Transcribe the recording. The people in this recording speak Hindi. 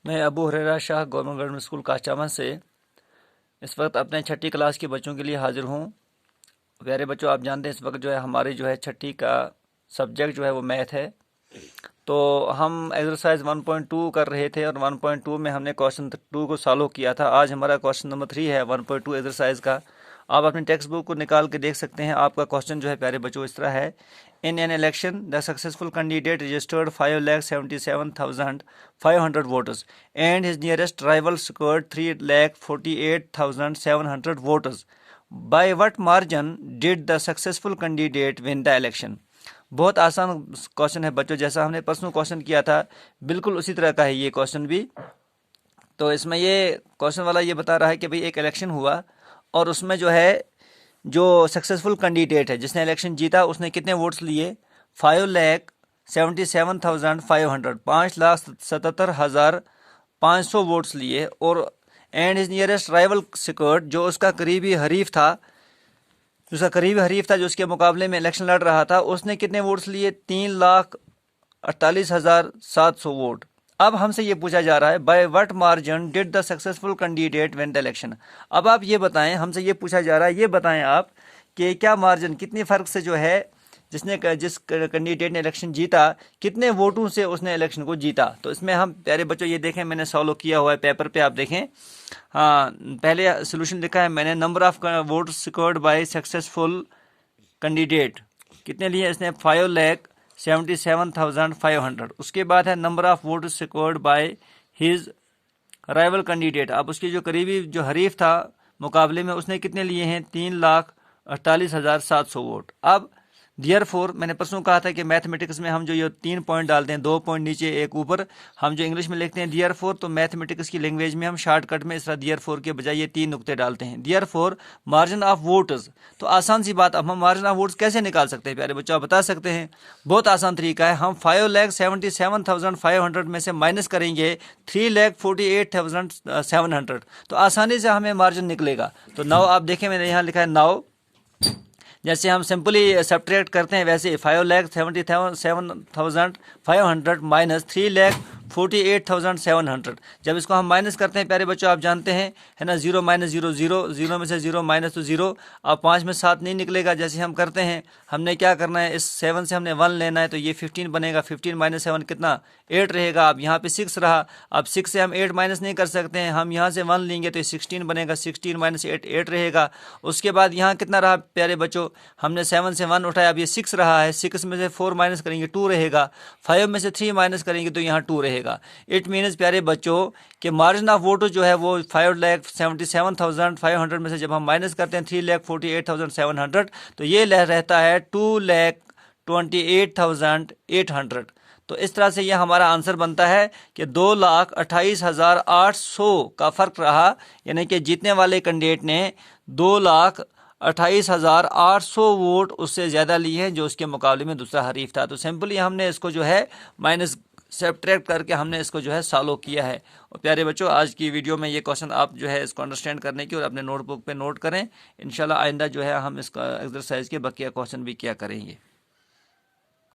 मैं Abu Hurairah Shah government girls school Kachama से इस वक्त अपने छठी क्लास के बच्चों के लिए हाजिर हूँ। प्यारे बच्चों, आप जानते हैं इस वक्त जो है हमारी जो है छठी का सब्जेक्ट जो है वो मैथ है। तो हम एक्सरसाइज 1.2 कर रहे थे और 1.2 में हमने क्वेश्चन 2 को सॉल्व किया था। आज हमारा क्वेश्चन नंबर 3 है 1.2 एक्सरसाइज का। आप अपनी टेक्स्ट बुक को निकाल के देख सकते हैं। आपका क्वेश्चन जो है प्यारे बच्चों इस तरह है। In an election the successful candidate registered 5,77,500 voters and his nearest rival scored 3,48,700 voters. By what margin did the successful candidate win the election. बहुत आसान क्वेश्चन है बच्चों, जैसा हमने परसों क्वेश्चन किया था बिल्कुल उसी तरह का है ये क्वेश्चन भी। तो इसमें ये क्वेश्चन वाला ये बता रहा है कि भाई एक इलेक्शन हुआ और उसमें जो है जो सक्सेसफुल कैंडिडेट है जिसने इलेक्शन जीता उसने कितने वोट्स लिए। 5,77,500 5,77,500 वोट्स लिए। और and his nearest rival scored, जो उसका करीबी हरीफ था जो उसके मुकाबले में इलेक्शन लड़ रहा था, उसने कितने वोट्स लिए। 3,48,700 वोट। अब हमसे ये पूछा जा रहा है by what margin did the successful candidate win the election. अब आप ये बताएं, हमसे ये पूछा जा रहा है, ये बताएं आप कि क्या मार्जिन, कितनी फ़र्क से जो है जिस कैंडिडेट ने इलेक्शन जीता, कितने वोटों से उसने इलेक्शन को जीता। तो इसमें हम प्यारे बच्चों ये देखें, मैंने सॉल्व किया हुआ है पेपर पे, आप देखें। हाँ, पहले सोल्यूशन लिखा है मैंने, number of vote scored by successful candidate कितने लिए इसने, 5,77,500। उसके बाद है number of vote scored by his rival candidate. अब उसके जो करीबी जो हरीफ था मुकाबले में, उसने कितने लिए हैं, 3,48,700 वोट। अब देयरफॉर, मैंने परसों कहा था कि मैथमेटिक्स में हम जो ये 3 पॉइंट डालते हैं, 2 पॉइंट नीचे एक ऊपर, हम जो इंग्लिश में लिखते हैं देयरफॉर, तो मैथमेटिक्स की लैंग्वेज में हम शॉर्टकट में इस तरह देयरफॉर के बजाय ये 3 नुक्ते डालते हैं। Therefore margin of votes. तो आसान सी बात, अब हम मार्जिन ऑफ वोट्स कैसे निकाल सकते हैं प्यारे बच्चों, आप बता सकते हैं। बहुत आसान तरीका है, हम 5,77,500 में से माइनस करेंगे 3,48,700, तो आसानी से हमें मार्जिन निकलेगा। तो नाउ आप देखें, मैंने यहाँ लिखा है नाउ, जैसे हम सिंपली सब्ट्रैक्ट करते हैं वैसे 5,77,500 माइनस 3,48,700। जब इसको हम माइनस करते हैं प्यारे बच्चों, आप जानते हैं है ना, 0 माइनस 0 0, 0 में से 0 माइनस तो 0। अब 5 में 7 नहीं निकलेगा। जैसे हम करते हैं, हमने क्या करना है, इस 7 से हमने 1 लेना है, तो ये 15 बनेगा। 15 माइनस 7 कितना, 8 रहेगा। अब यहाँ पे 6 रहा। अब 6 से हम 8 माइनस नहीं कर सकते हैं, हम यहाँ से 1 लेंगे तो 16 बनेगा। 16 माइनस 8 8 रहेगा। उसके बाद यहाँ कितना रहा प्यारे बच्चों, हमने 7 से 1 उठाया, अब ये 6 रहा है। 6 में से 4 माइनस करेंगे 2 रहेगा। 5 में से 3 माइनस करेंगे तो यहाँ 2 रहेगा। इट मीन्स प्यारे बच्चों कि मार्जिन ऑफ वोट जो है वो 5,77,500 में से जब हम माइनस करते हैं 3,48,700, तो ये रहता है 2,28,800। तो इस तरह से यह हमारा आंसर बनता है कि 2,28,800 का फ़र्क रहा, यानी कि जीतने वाले कैंडिडेट ने 2,28,800 वोट उससे ज़्यादा लिए हैं जो उसके मुकाबले में दूसरा हरीफ था। तो सिंपली हमने इसको जो है माइनस सब्ट्रैक्ट करके हमने इसको जो है सॉल्व किया है। और प्यारे बच्चों, आज की वीडियो में ये क्वेश्चन आप जो है इसको अंडरस्टैंड करने की और अपने नोटबुक पे नोट करें। इंशाल्लाह आइंदा जो है हम इसका एक्सरसाइज के बकिया क्वेश्चन भी किया करेंगे।